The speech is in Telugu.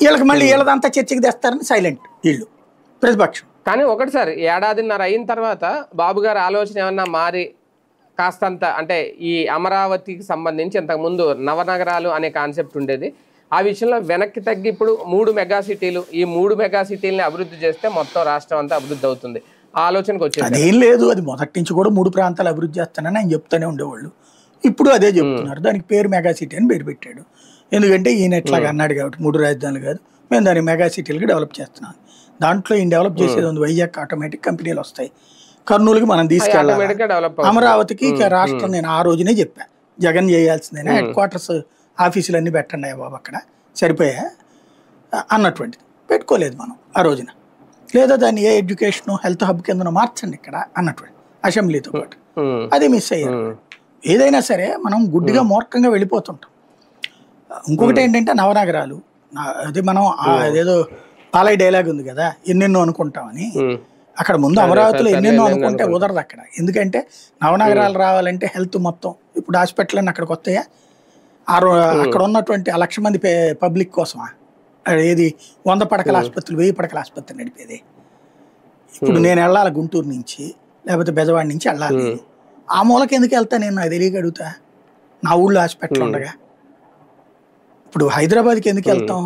వీళ్ళకి మళ్ళీ వీళ్ళదంతా చర్చకి తెస్తారని సైలెంట్ వీళ్ళు ప్రతిపక్షం. కానీ ఒకటి సార్, ఏడాదిన్నర అయిన తర్వాత బాబు గారి ఆలోచన ఏమన్నా మారి కాస్తంత అంటే ఈ అమరావతికి సంబంధించి ఇంతకుముందు నవనగరాలు అనే కాన్సెప్ట్ ఉండేది, ఆ విషయంలో వెనక్కి తగ్గి ఇప్పుడు 3 మెగా సిటీలు, ఈ 3 మెగా సిటీలని అభివృద్ధి చేస్తే మొత్తం రాష్ట్రం అంతా అభివృద్ధి అవుతుంది ఆ ఆలోచనకు వచ్చేది. అదేం లేదు, అది మొదటి నుంచి కూడా 3 ప్రాంతాలు అభివృద్ధి చేస్తానని ఆయన చెప్తూనే ఉండేవాళ్ళు. ఇప్పుడు అదే చెప్తున్నారు. దానికి పేరు మెగా సిటీ అని పేరు పెట్టాడు. ఎందుకంటే ఈయన ఎట్లాగా అన్నాడు కాబట్టి 3 రాజధానులు కాదు, మేము దాన్ని మెగా సిటీలకి డెవలప్ చేస్తున్నాం. దాంట్లో ఈయన డెవలప్ చేసేది ఉంది. వైజాగ్ ఆటోమేటిక్ కంపెనీలు వస్తాయి, కర్నూలుకి మనం తీసుకెళ్ళాలి, అమరావతికి రాష్ట్రం. నేను ఆ రోజునే చెప్పా, జగన్ చేయాల్సిందేనా, హెడ్ క్వార్టర్స్ ఆఫీసులు అన్నీ పెట్టండి బాబు అక్కడ సరిపోయా అన్నటువంటిది. పెట్టుకోలేదు మనం ఆ రోజున. లేదా దాన్ని ఏ ఎడ్యుకేషన్ హెల్త్ హబ్ కింద మార్చండి ఇక్కడ అన్నటువంటి అసెంబ్లీతో పాటు. అది మిస్ అయ్యారు. ఏదైనా సరే మనం గుడ్డిగా మూర్ఖంగా వెళ్ళిపోతుంటాం. ఇంకొకటి ఏంటంటే నవనగరాలు, అది మనం అదేదో పాలై డైలాగ్ ఉంది కదా, ఎన్నెన్నో అనుకుంటామని. అక్కడ ముందు అమరావతిలో ఎన్నెన్నో అనుకుంటే కుదరదు అక్కడ. ఎందుకంటే నవనగరాలు రావాలంటే హెల్త్ మొత్తం ఇప్పుడు హాస్పిటల్ అని అక్కడికి వస్తాయా? అక్కడ ఉన్నటువంటి 1,00,000 మంది పబ్లిక్ కోసమా ఏది 100 పడకల ఆసుపత్రులు 1000 పడకల ఆసుపత్రి నడిపేది? ఇప్పుడు నేను వెళ్ళాలి గుంటూరు నుంచి, లేకపోతే బెజవాడి నుంచి వెళ్ళాలి. ఆ మూలకి ఎందుకు వెళ్తా నేను? నాకు తెలియక అడుగుతా. నా ఊళ్ళో హాస్పిటల్ ఉండగా ఇప్పుడు హైదరాబాద్కి ఎందుకు వెళ్తాం?